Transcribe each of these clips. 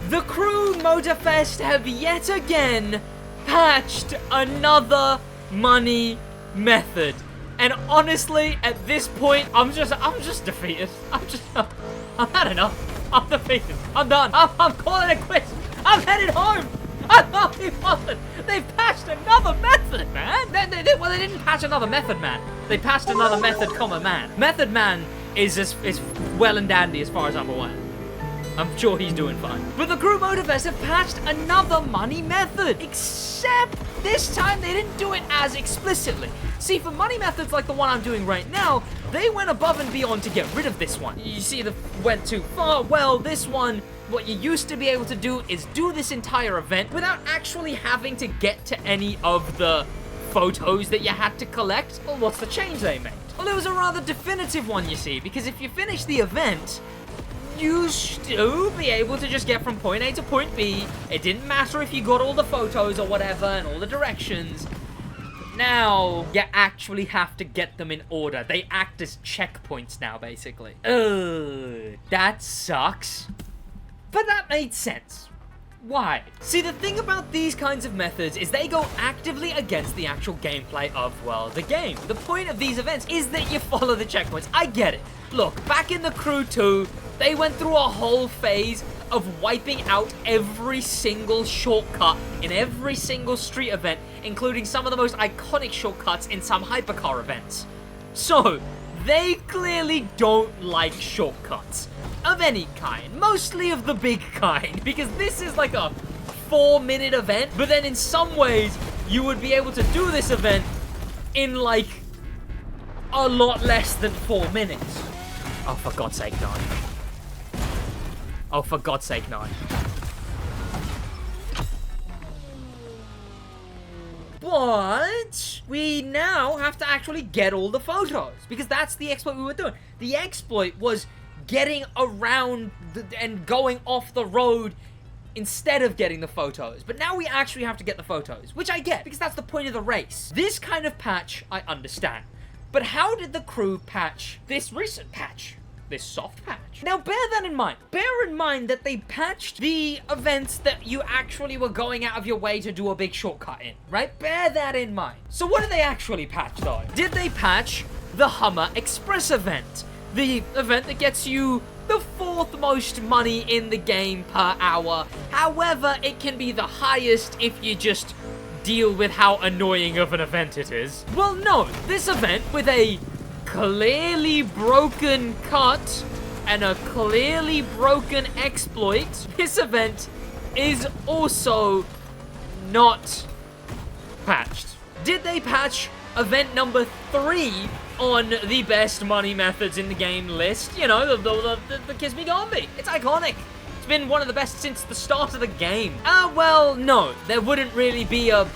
The Crew Motorfest have yet again patched another money method. And honestly, at this point, I'm just defeated. I've had enough. I'm defeated. I'm done. I'm calling it quits. I'm headed home. I thought we won. They've patched another method, man. Well, they didn't patch another method, man. They patched another method, man. Method man is well and dandy as far as I'm aware. I'm sure he's doing fine. But the Crew Motorfest have patched another money method. Except this time they didn't do it as explicitly. See, for money methods like the one I'm doing right now, they went above and beyond to get rid of this one. You see, they went too far. Well, this one, what you used to be able to do is do this entire event without actually having to get to any of the photos that you had to collect. Well, what's the change they made? Well, it was a rather definitive one, you see, because if you finish the event, you still be able to just get from point A to point B. It didn't matter if you got all the photos or whatever and all the directions. Now, you actually have to get them in order. They act as checkpoints now, basically. That sucks. But that made sense. Why? See, the thing about these kinds of methods is they go actively against the actual gameplay of, well, the game. The point of these events is that you follow the checkpoints. I get it. Look, back in the Crew 2, they went through a whole phase of wiping out every single shortcut in every single street event, including some of the most iconic shortcuts in some hypercar events. So, they clearly don't like shortcuts of any kind, mostly of the big kind, because this is like a 4-minute event, but then in some ways, you would be able to do this event in like a lot less than 4 minutes. Oh, for God's sake, no. Oh, for God's sake, no. But we now have to actually get all the photos, because that's the exploit we were doing. The exploit was getting around and going off the road instead of getting the photos. But now we actually have to get the photos, which I get, because that's the point of the race. This kind of patch, I understand. But how did the crew patch this recent patch? This soft patch? Now, bear that in mind. Bear in mind that they patched the events that you actually were going out of your way to do a big shortcut in, right? Bear that in mind. So what did they actually patch, though? Did they patch the Hummer Express event? The event that gets you the 4th most money in the game per hour. However, it can be the highest if you just deal with how annoying of an event it is. Well, no. This event with a clearly broken cut and a clearly broken exploit, this event is also not patched. Did they patch event number 3 on the best money methods in the game list? You know, the Kiss Me Combi. It's iconic. It's been one of the best since the start of the game. Well, no. There wouldn't really be a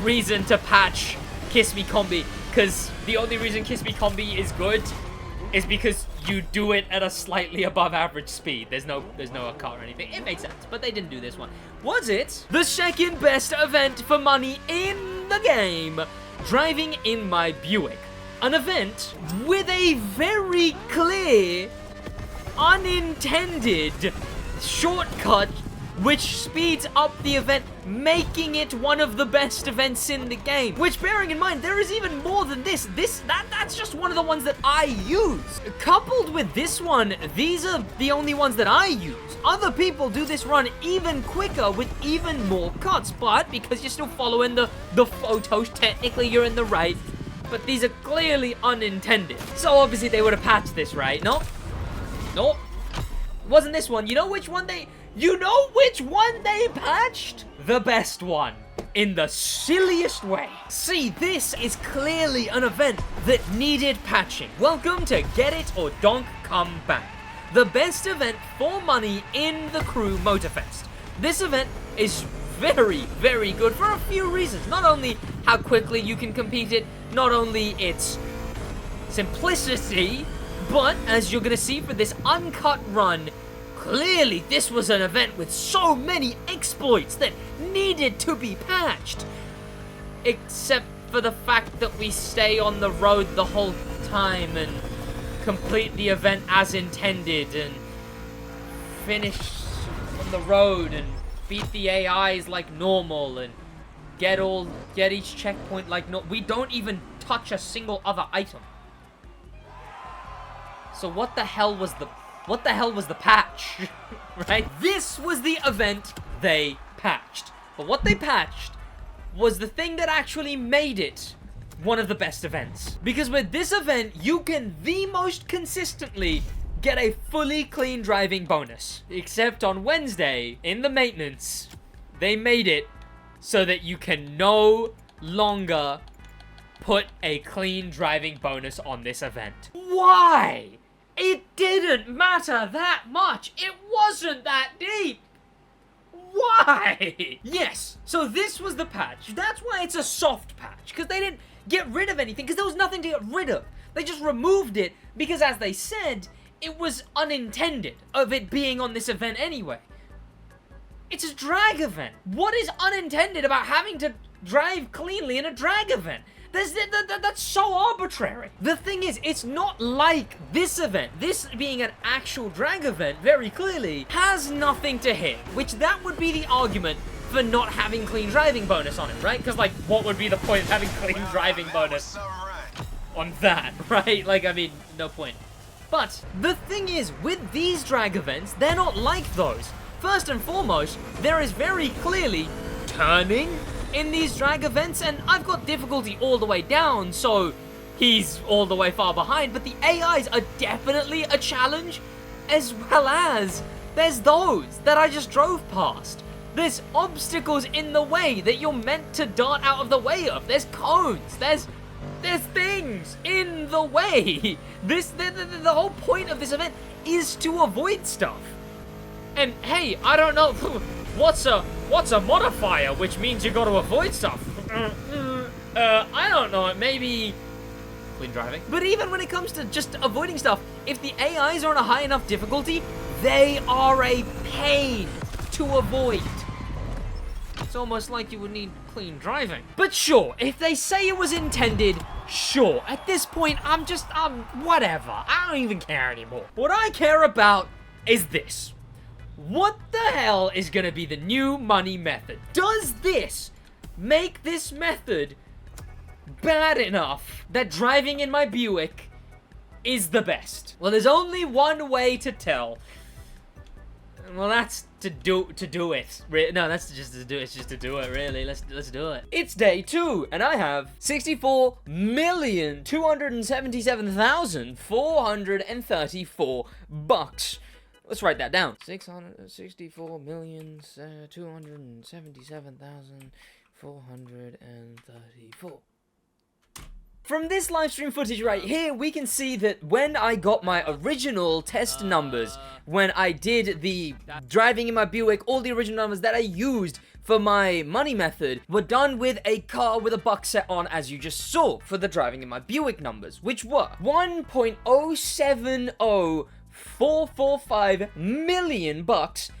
reason to patch Kiss Me Combi, because the only reason Kiss Me Combi is good is because you do it at a slightly above average speed. There's no car or anything. It makes sense, but they didn't do this one. Was it the second best event for money in the game? Driving in my Buick. An event with a very clear, unintended shortcut which speeds up the event, making it one of the best events in the game. Which, bearing in mind, there is even more than this. That's just one of the ones that I use. Coupled with this one, these are the only ones that I use. Other people do this run even quicker with even more cuts, but because you're still following the photos, technically you're in the right. But these are clearly unintended. So obviously they would have patched this, right? No. It wasn't this one. You know which one they patched? The best one. In the silliest way. See, this is clearly an event that needed patching. Welcome to Get It or Donk Come Back. The best event for money in the Crew Motorfest. This event is very, very good for a few reasons. Not only how quickly you can complete it, not only its simplicity, but as you're going to see for this uncut run, clearly this was an event with so many exploits that needed to be patched. Except for the fact that we stay on the road the whole time and complete the event as intended and finish on the road and beat the AIs like normal and get each checkpoint like no. We don't even touch a single other item. So what the hell was the patch? Right? This was the event they patched. But what they patched was the thing that actually made it one of the best events. Because with this event, you can the most consistently get a fully clean driving bonus. Except on Wednesday, in the maintenance, they made it so that you can no longer put a clean driving bonus on this event. Why? It didn't matter that much. It wasn't that deep. Why? Yes, so this was the patch. That's why it's a soft patch, because they didn't get rid of anything, because there was nothing to get rid of. They just removed it, because as they said, it was unintended of it being on this event anyway. It's a drag event. What is unintended about having to drive cleanly in a drag event? That's so arbitrary. The thing is, it's not like this event. This being an actual drag event, very clearly, has nothing to hit. Which that would be the argument for not having clean driving bonus on it, right? Because, like, what would be the point of having clean driving bonus on that, right? Like, I mean, no point. But the thing is, with these drag events, they're not like those. First and foremost, there is very clearly turning in these drag events, and I've got difficulty all the way down, so he's all the way far behind, but the AIs are definitely a challenge, as well as there's those that I just drove past. There's obstacles in the way that you're meant to dart out of the way of. There's cones, there's things in the way. The whole point of this event is to avoid stuff. And hey, I don't know, what's a modifier, which means you got to avoid stuff? I don't know, maybe clean driving. But even when it comes to just avoiding stuff, if the AIs are on a high enough difficulty, they are a pain to avoid. It's almost like you would need clean driving. But sure, if they say it was intended, sure. At this point, I'm whatever. I don't even care anymore. What I care about is this. What the hell is gonna be the new money method? Does this make this method bad enough that driving in my Buick is the best? Well, there's only one way to tell. Well, that's to do it. No, that's just to do it. It's just to do it, really. Let's do it. It's day 2, and I have 64,277,434 bucks. Let's write that down. 664,277,434. From this live stream footage right here, we can see that when I got my original test numbers, when I did the driving in my Buick, all the original numbers that I used for my money method were done with a car with a buck set on, as you just saw, for the driving in my Buick numbers, which were 1.070445 million bucks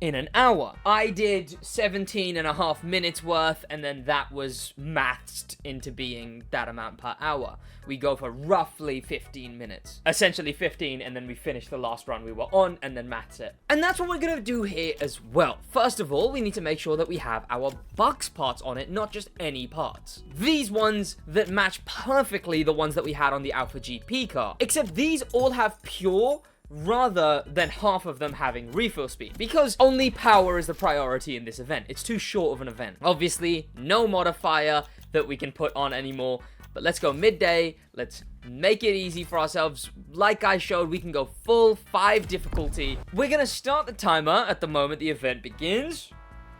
in an hour. I did 17.5 minutes worth, and then that was mathed into being that amount per hour. We go for roughly 15 minutes. Essentially 15, and then we finish the last run we were on, and then maths it. And that's what we're gonna do here as well. First of all, we need to make sure that we have our bucks parts on it, not just any parts. These ones that match perfectly the ones that we had on the Alpha GP car. Except these all have pure, rather than half of them having refill speed, because only power is the priority in this event. It's too short of an event. Obviously, no modifier that we can put on anymore, but let's go midday. Let's make it easy for ourselves. Like I showed, we can go full 5 difficulty. We're gonna start the timer at the moment the event begins,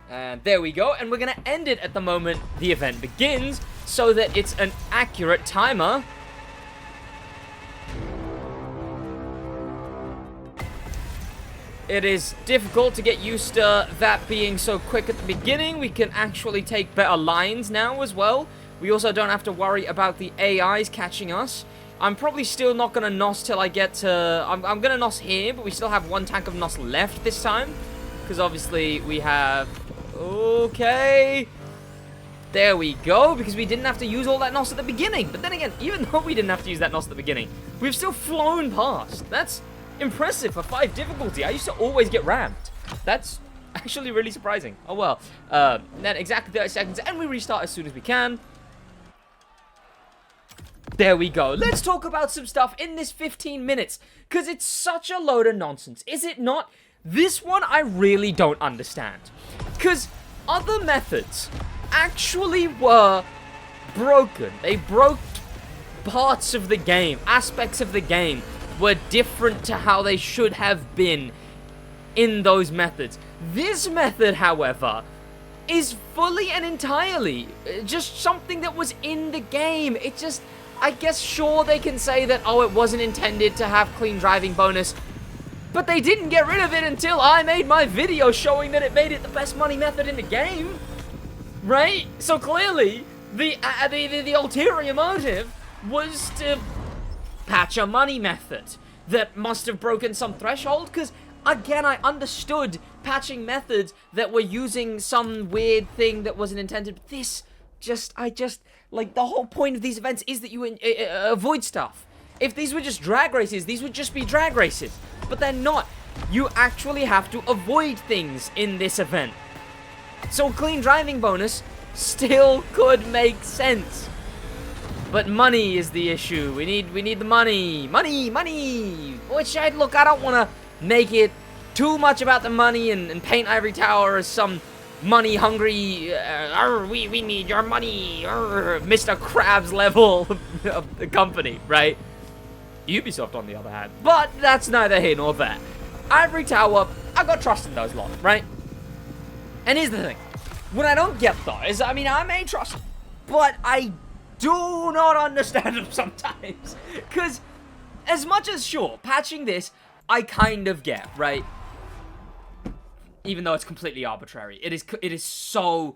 and there we go, and we're gonna end it at the moment the event begins, so that it's an accurate timer. It is difficult to get used to that being so quick at the beginning. We can actually take better lines now as well. We also don't have to worry about the AIs catching us. I'm probably still not going to NOS till I get to... I'm going to NOS here, but we still have 1 tank of NOS left this time. Because obviously we have... Okay. There we go, because we didn't have to use all that NOS at the beginning. But then again, even though we didn't have to use that NOS at the beginning, we've still flown past. That's impressive for 5 difficulty. I used to always get rammed. That's actually really surprising. Oh well. Then exactly 30 seconds, and we restart as soon as we can. There we go. Let's talk about some stuff in this 15 minutes, because it's such a load of nonsense, is it not? This one I really don't understand, because other methods actually were broken. They broke parts of the game, aspects of the game were different to how they should have been in those methods. This method, however, is fully and entirely just something that was in the game. It just, I guess, sure, they can say that, oh, it wasn't intended to have clean driving bonus, but they didn't get rid of it until I made my video showing that it made it the best money method in the game, right? So clearly, the ulterior motive was to patch a money method that must have broken some threshold, because again, I understood patching methods that were using some weird thing that wasn't intended, but this like, the whole point of these events is that you avoid stuff. If these were just drag races, these would just be drag races, but they're not. You actually have to avoid things in this event. So clean driving bonus still could make sense. But money is the issue. We need the money. Money! Which, I don't want to make it too much about the money and paint Ivory Tower as some money-hungry, we need your money, Mr. Krabs level of the company, right? Ubisoft, on the other hand. But that's neither here nor there. Ivory Tower, I got trust in those lot, right? And here's the thing. What I don't get, though, is, I may trust them, but I do not understand them sometimes. Because, as much as, sure, patching this, I kind of get, right? Even though it's completely arbitrary. It is so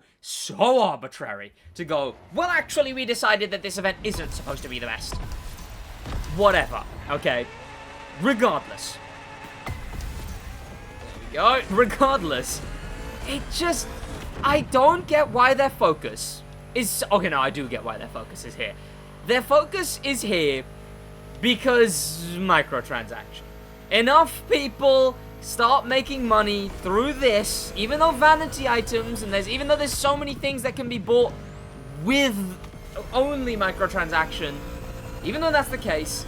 arbitrary to go, well, actually, we decided that this event isn't supposed to be the best. Whatever, okay? Regardless. There we go. Regardless, it just, I don't get why their focus is, okay, no, I do get why their focus is here. Their focus is here because microtransaction. Enough people start making money through this, even though vanity items, and even though there's so many things that can be bought with only microtransaction, even though that's the case,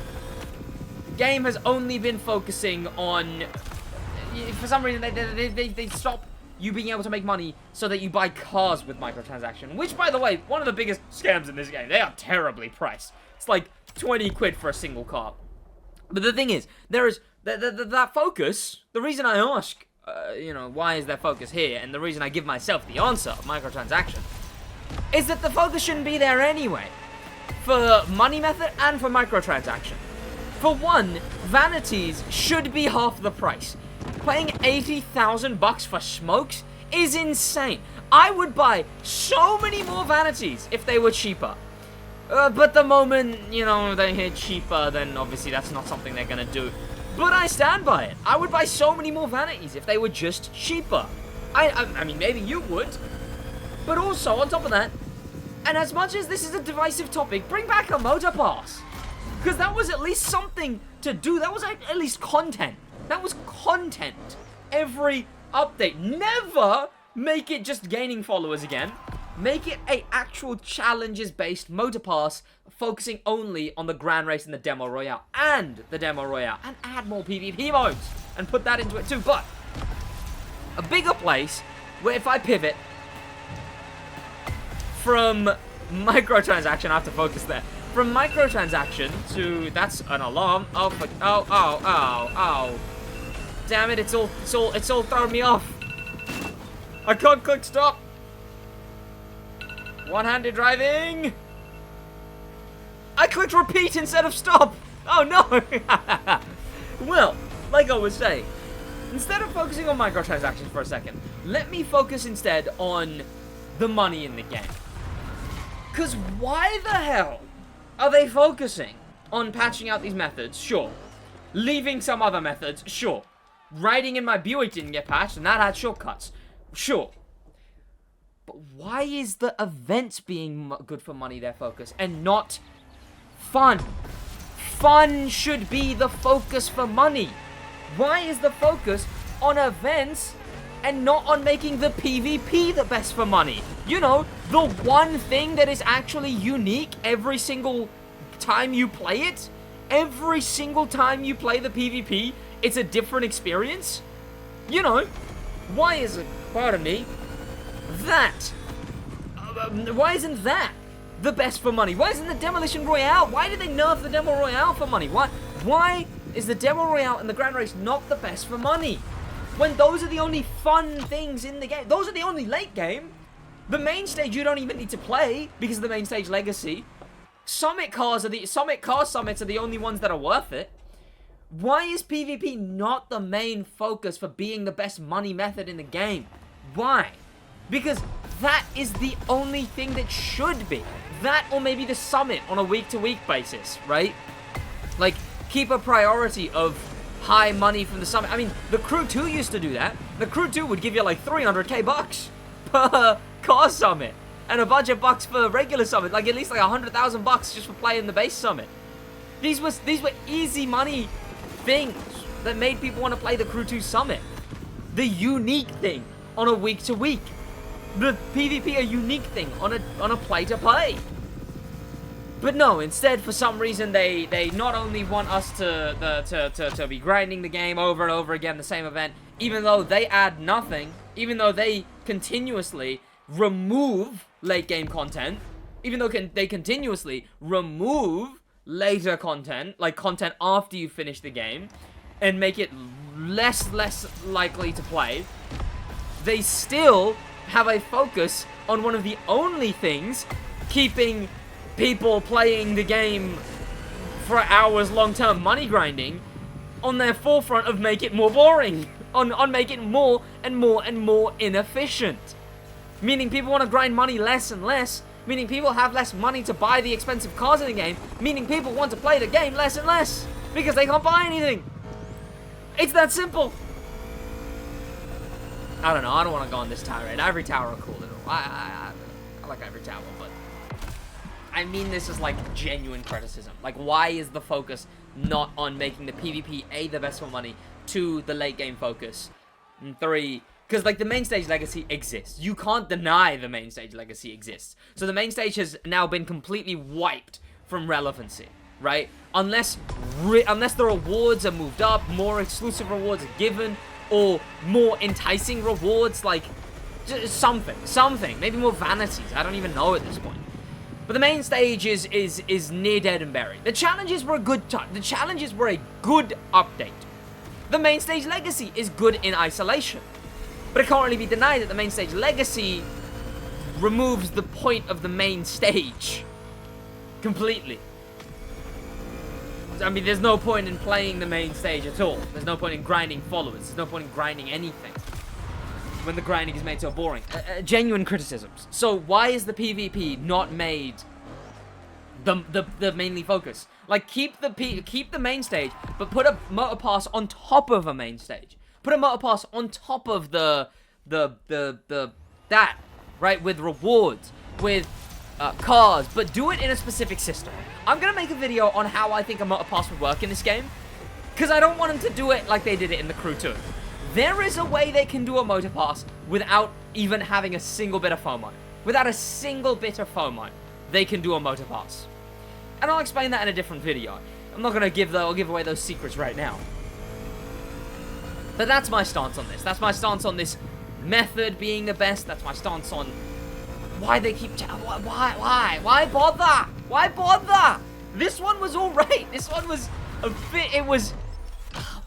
the game has only been focusing on, for some reason, they stop you being able to make money so that you buy cars with microtransaction, which, by the way, one of the biggest scams in this game. They are terribly priced. It's like 20 quid for a single car. But the thing is, there is that focus. The reason I ask, why is there focus here, and the reason I give myself the answer of microtransaction, is that the focus shouldn't be there anyway. For money method and for microtransaction. For one, vanities should be half the price. Paying 80,000 bucks for smokes is insane. I would buy so many more vanities if they were cheaper. But the moment, they hit cheaper, then obviously that's not something they're gonna do. But I stand by it. I would buy so many more vanities if they were just cheaper. I mean, maybe you would. But also, on top of that, and as much as this is a divisive topic, bring back a motor pass. Because that was at least something to do. That was at least content. That was content. Every update. Never make it just gaining followers again. Make it a actual challenges-based motor pass, focusing only on the Grand Race and the Demo Royale. And the Demo Royale. And add more PvP modes. And put that into it too. But a bigger place where if I pivot from microtransaction, I have to focus there. From microtransaction to, that's an alarm. Oh, oh. Damn it, it's all throwing me off. I can't click stop. One-handed driving. I clicked repeat instead of stop. Oh no. Well, like I was saying, instead of focusing on microtransactions for a second, let me focus instead on the money in the game. Because why the hell are they focusing on patching out these methods? Sure. Leaving some other methods? Sure. Riding in my Buick didn't get patched, and that had shortcuts. Sure. But why is the event being good for money their focus, and not fun? Fun should be the focus for money. Why is the focus on events and not on making the PvP the best for money. You know, the one thing that is actually unique every single time you play it. Every single time you play the PvP, it's a different experience. You know, why is it, pardon me, that? Why isn't that the best for money? Why isn't the Demolition Royale? Why did they nerf the Demo Royale for money? Why is the Demo Royale and the Grand Race not the best for money? When those are the only fun things in the game. Those are the only late game. The main stage you don't even need to play because of the main stage legacy. Summit car summits are the only ones that are worth it. Why is PvP not the main focus for being the best money method in the game? Why? Because that is the only thing that should be. That or maybe the summit on a week-to-week basis, right? Like, keep a priority of high money from the summit. I mean, the Crew 2 used to do that. The Crew 2 would give you like 300k bucks per car summit. And a bunch of bucks for regular summit. Like, at least like 100,000 bucks just for playing the base summit. These were easy money things that made people want to play the Crew 2 summit. The unique thing on a week-to-week. The PvP a unique thing on a play-to-play. But no, instead, for some reason, they not only want us to be grinding the game over and over again, the same event, even though they add nothing, even though they continuously remove late-game content, even though they continuously remove later content, like content after you finish the game, and make it less likely to play, they still have a focus on one of the only things keeping people playing the game for hours long-term money grinding on their forefront of make it more boring, on make it more and more inefficient. Meaning people want to grind money less and less, meaning people have less money to buy the expensive cars in the game, meaning people want to play the game less and less because they can't buy anything. It's that simple. I don't know, I don't want to go on this tirade. Ivory Tower are cool. I like Ivory Tower, but I mean this is like genuine criticism. Like, why is the focus not on making the PvP, A, the best for money, 2, the late game focus, and 3, because like the main stage legacy exists. You can't deny the main stage legacy exists. So the main stage has now been completely wiped from relevancy, right? Unless the rewards are moved up, more exclusive rewards are given, or more enticing rewards, like just something, maybe more vanities. I don't even know at this point. But the main stage is near dead and buried. The challenges were a good update. The main stage legacy is good in isolation, but it can't really be denied that the main stage legacy removes the point of the main stage completely. I mean, there's no point in playing the main stage at all. There's no point in grinding followers. There's no point in grinding anything when the grinding is made so boring. Genuine criticisms. So why is the PvP not made the mainly focus? Like, keep the main stage, but put a motor pass on top of a main stage. Put a motor pass on top of that, right? With rewards, with cars, but do it in a specific system. I'm gonna make a video on how I think a motor pass would work in this game, because I don't want them to do it like they did it in the Crew 2. There is a way they can do a motor pass without even having a single bit of FOMO. Without a single bit of FOMO, they can do a motor pass. And I'll explain that in a different video. I'm not gonna give away those secrets right now. But that's my stance on this. That's my stance on this method being the best. That's my stance on why they keep... Why bother? Why bother? This one was alright. This one was a bit... It was...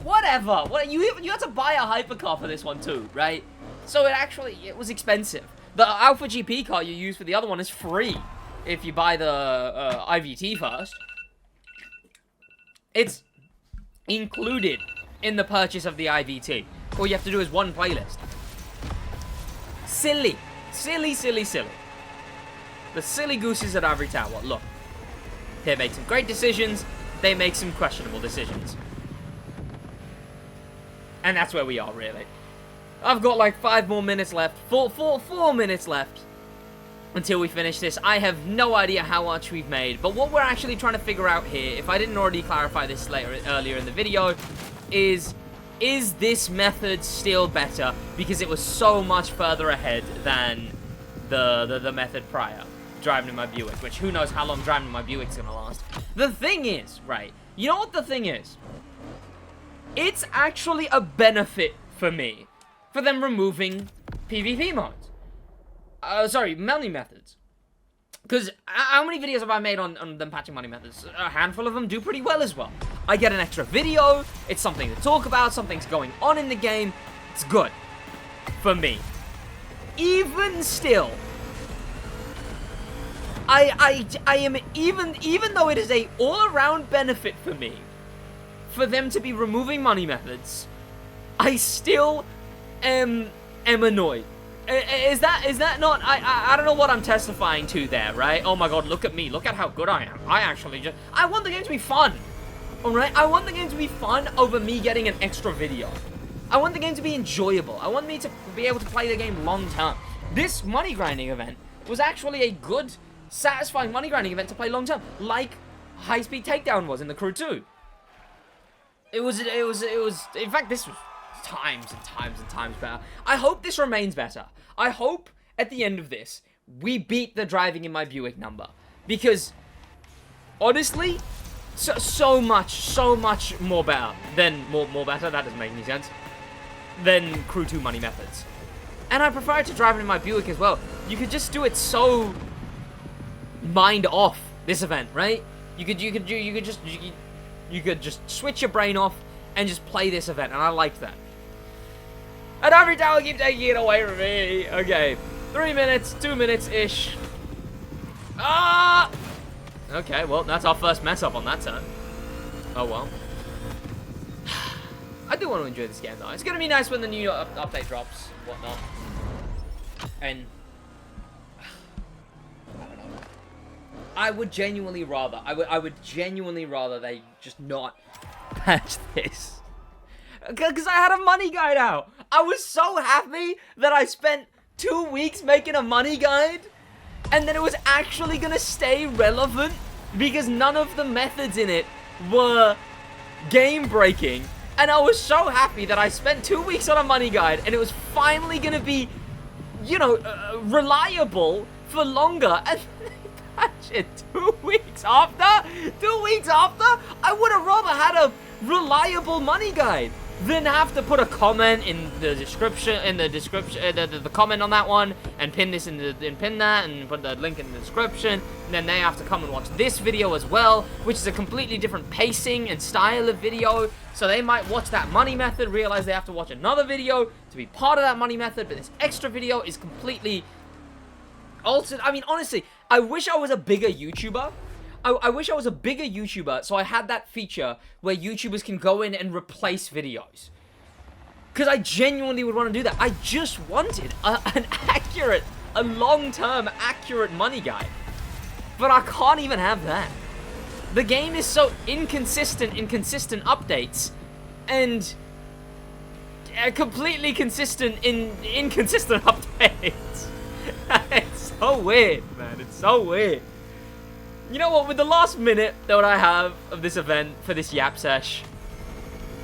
Whatever. You had to buy a hypercar for this one too, right? So it was expensive. The Alpha GP car you use for the other one is free if you buy the IVT first. It's included in the purchase of the IVT. All you have to do is one playlist. Silly. Silly, silly, silly. The silly gooses at Ivory Tower. Look. They make some great decisions. They make some questionable decisions. And that's where we are, really. I've got like 5 more minutes left. 4 minutes left until we finish this. I have no idea how much we've made. But what we're actually trying to figure out here, if I didn't already clarify this earlier in the video, is is this method still better because it was so much further ahead than the method prior, driving in my Buick, which who knows how long driving in my Buick's gonna last. The thing is, right, you know what the thing is? It's actually a benefit for me, for them removing PvP modes. Sorry, money methods. Because how many videos have I made on them patching money methods? A handful of them do pretty well as well. I get an extra video, it's something to talk about, something's going on in the game, it's good. For me. Even still, I am, even though it is a all-around benefit for me, for them to be removing money methods, I still am annoyed. Is that not, I don't know what I'm testifying to there, right? Oh my god, look at me, look at how good I am. I want the game to be fun, alright? I want the game to be fun over me getting an extra video. I want the game to be enjoyable. I want me to be able to play the game long term. This money grinding event was actually a good, satisfying money grinding event to play long term, like High Speed Takedown was in the Crew 2. It was, in fact, this was times and times and times better. I hope this remains better. I hope at the end of this, we beat the driving in my Buick number. Because, honestly, so much more better than, more better, that doesn't make any sense, than Crew 2 money methods. And I prefer it to driving in my Buick as well. You could just do it so mind off this event, right? You could just switch your brain off and just play this event, and I liked that. And every time I keep taking it away from me. Okay, 3 minutes, 2 minutes-ish. Ah! Okay, well, that's our first mess up on that turn. Oh, well. I do want to enjoy this game, though. It's going to be nice when the new update drops and whatnot. And I don't know. I would genuinely rather, I would genuinely rather they just not patch this. Because I had a money guide out. I was so happy that I spent 2 weeks making a money guide, and then it was actually going to stay relevant because none of the methods in it were game-breaking. And I was so happy that I spent 2 weeks on a money guide, and it was finally going to be, you know, reliable for longer. And they patched it 2 weeks after? 2 weeks after? I would have rather had a reliable money guide than have to put a comment in the description, the comment on that one, and pin this pin that, and put the link in the description, and then they have to come and watch this video as well, which is a completely different pacing and style of video, so they might watch that money method, realize they have to watch another video to be part of that money method, but this extra video is completely altered. I mean, honestly, I wish I was a bigger YouTuber. I wish I was a bigger YouTuber, so I had that feature where YouTubers can go in and replace videos. Because I genuinely would want to do that. I just wanted an accurate, a long-term accurate money guide. But I can't even have that. The game is so inconsistent in consistent updates, and completely consistent in inconsistent updates. It's so weird, man. It's so weird. You know what, with the last minute that I have of this event for this Yap Sesh,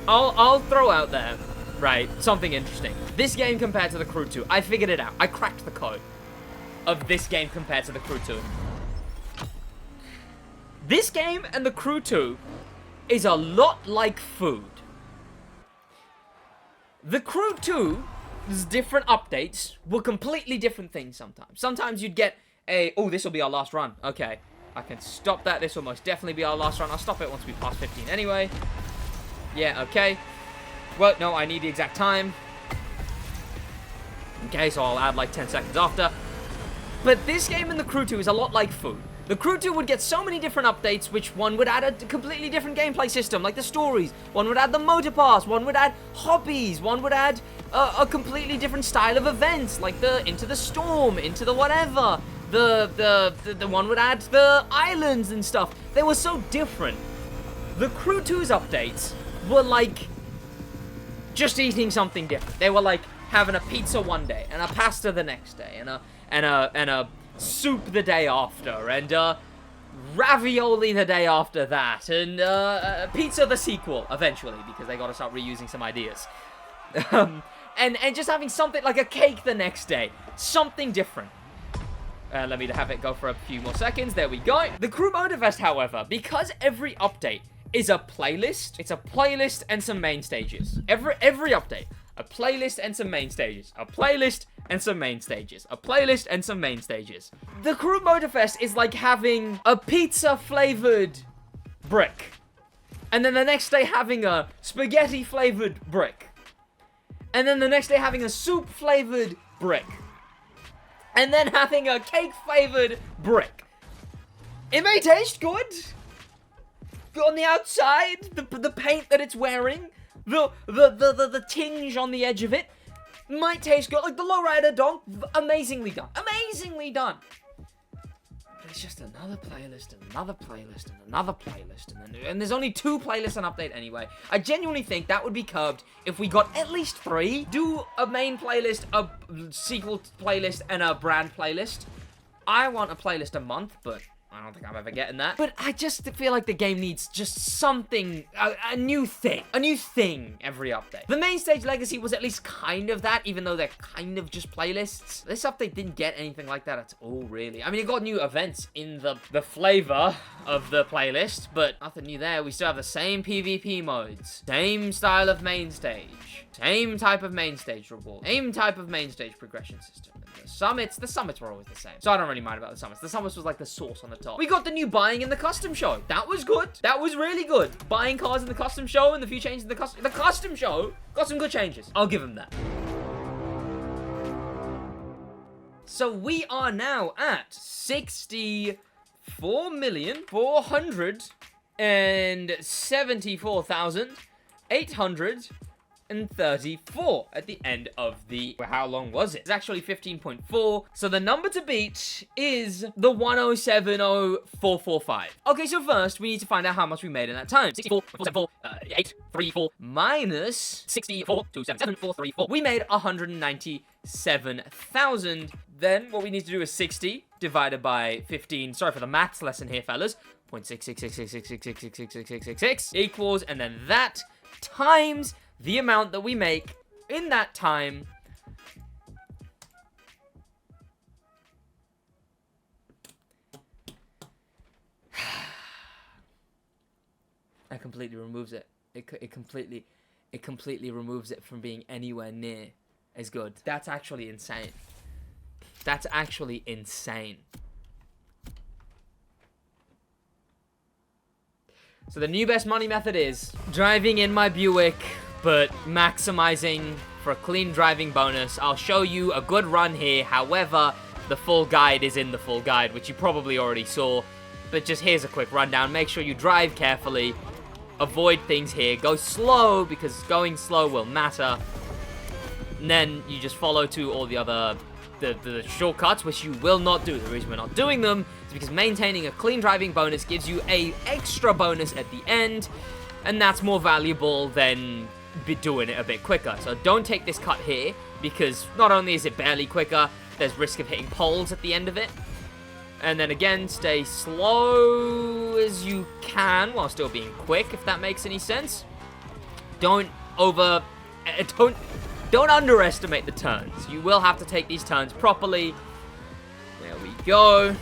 I'll throw out there, right, something interesting. This game compared to the Crew 2, I figured it out. I cracked the code of this game compared to the Crew 2. This game and the Crew 2 is a lot like food. The Crew 2's different updates were completely different things sometimes. Sometimes you'd get a, oh, this will be our last run. Okay. I can stop that. This will most definitely be our last run. I'll stop it once we pass 15 anyway. Yeah, okay. Well, no, I need the exact time. Okay, so I'll add like 10 seconds after. But this game and the Crew 2 is a lot like food. The Crew 2 would get so many different updates, which one would add a completely different gameplay system, like the stories. One would add the motor pass. One would add hobbies. One would add a completely different style of events, like the Into the Storm, Into the whatever. The one would add the islands and stuff. They were so different. The Crew 2's updates were like just eating something different. They were like having a pizza one day and a pasta the next day and a soup the day after and ravioli the day after that, and pizza the sequel eventually, because they gotta start reusing some ideas. And just having something like a cake the next day. Something different. Let me have it go for a few more seconds. There we go. The Crew Motorfest, however, because every update is a playlist, it's a playlist and some main stages. Every update, a playlist and some main stages. A playlist and some main stages. A playlist and some main stages. The Crew Motorfest is like having a pizza-flavored brick. And then the next day having a spaghetti-flavored brick. And then the next day having a soup-flavored brick. And then having a cake-flavored brick. It may taste good. On the outside, the paint that it's wearing, the tinge on the edge of it might taste good. Like the lowrider donk, amazingly done. Amazingly done. But it's just another playlist, and another playlist, and another playlist, and there's only 2 playlists an update anyway. I genuinely think that would be curbed if we got at least 3. Do a main playlist, a sequel playlist, and a brand playlist. I want a playlist a month, but I don't think I'm ever getting that. But I just feel like the game needs just something, a new thing. A new thing every update. The main stage legacy was at least kind of that, even though they're kind of just playlists. This update didn't get anything like that at all, really. I mean, it got new events in the flavor of the playlist, but nothing new there. We still have the same PvP modes. Same style of main stage. Same type of main stage reward. Same type of main stage progression system. The summits were always the same. So I don't really mind about the summits. The summits was like the sauce on the top. We got the new buying in the custom show. That was good. That was really good. Buying cars in the custom show and the few changes in the custom show got some good changes. I'll give them that. So we are now at 64,474,834 at the end of the... How long was it? It's actually 15.4. So the number to beat is the 1070445. Okay, so first we need to find out how much we made in that time. 64,474,834 minus 64,277,434. We made 197,000. Then what we need to do is 60 divided by 15. Sorry for the maths lesson here, fellas. 0.66666666666 equals, and then that times the amount that we make in that time. That completely removes it. It completely removes it from being anywhere near as good. That's actually insane. That's actually insane. So the new best money method is driving in my Buick, but maximizing for a clean driving bonus. I'll show you a good run here. However, the full guide is in the full guide, which you probably already saw. But just here's a quick rundown. Make sure you drive carefully. Avoid things here. Go slow, because going slow will matter. And then you just follow to all the other the shortcuts, which you will not do. The reason we're not doing them is because maintaining a clean driving bonus gives you a extra bonus at the end, and that's more valuable than doing it a bit quicker. So don't take this cut here, because not only is it barely quicker, there's risk of hitting poles at the end of it. And then again, stay slow as you can while still being quick, if that makes any sense. Don't underestimate the turns. You will have to take these turns properly. There we go.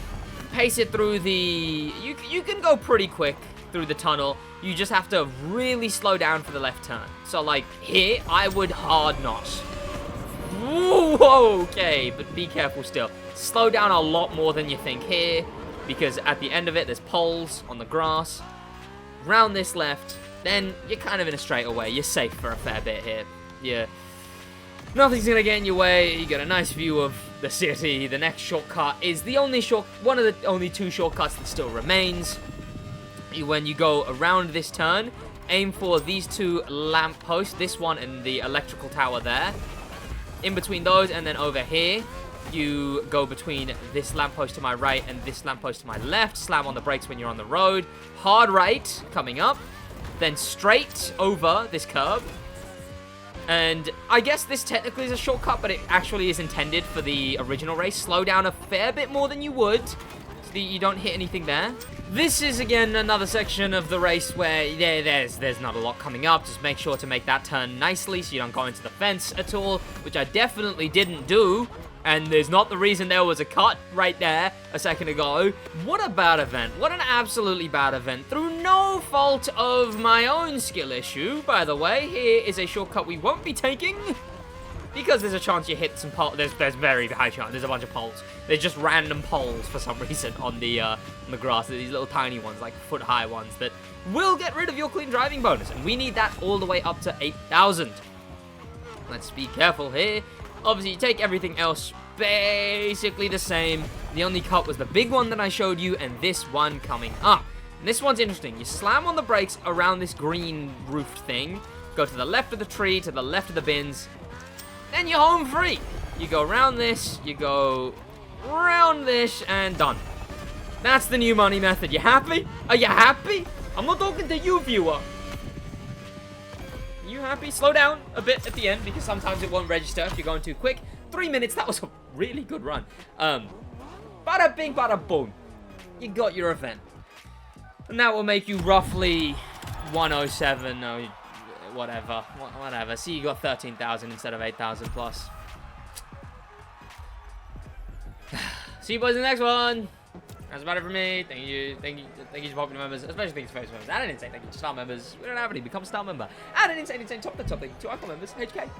Pace it through the... You can go pretty quick through the tunnel. You just have to really slow down for the left turn. So, like, here, I would hard not. Whoa, okay, but be careful still. Slow down a lot more than you think here, because at the end of it, there's poles on the grass. Round this left, then you're kind of in a straightaway. You're safe for a fair bit here. Yeah. Nothing's gonna get in your way. You get a nice view of the city. The next shortcut is one of the only 2 shortcuts that still remains. When you go around this turn, aim for these 2 lampposts, this one and the electrical tower there. In between those, and then over here, you go between this lamppost to my right and this lamppost to my left. Slam on the brakes when you're on the road. Hard right coming up, then straight over this curb. And I guess this technically is a shortcut, but it actually is intended for the original race. Slow down a fair bit more than you would, so that you don't hit anything there. This is, again, another section of the race where there's not a lot coming up. Just make sure to make that turn nicely so you don't go into the fence at all, which I definitely didn't do. And there's not the reason there was a cut right there a second ago. What a bad event. What an absolutely bad event. Through no fault of my own skill issue, by the way. Here is a shortcut we won't be taking, because there's a chance you hit some poles. There's very high chance. There's a bunch of poles. There's just random poles for some reason on the grass. These little tiny ones, like foot-high ones, that will get rid of your clean driving bonus. And we need that all the way up to 8,000. Let's be careful here. Obviously, you take everything else basically the same. The only cut was the big one that I showed you, and this one coming up. And this one's interesting. You slam on the brakes around this green roofed thing. Go to the left of the tree, to the left of the bins. Then you're home free. You go around this, you go around this, and done. That's the new money method. You happy? Are you happy? I'm not talking to you, viewer. You happy? Slow down a bit at the end, because sometimes it won't register if you're going too quick. 3 minutes, that was a really good run. Bada bing, bada boom. You got your event. And that will make you roughly 107, no, whatever. See, you got 13,000 instead of 8,000 plus. See you boys in the next one. That's about it for me. Thank you to popular members, especially thank you to famous members. And an insane thank you to star members. We don't have any, become a star member. And an insane top of the top thank you to icon members, HK,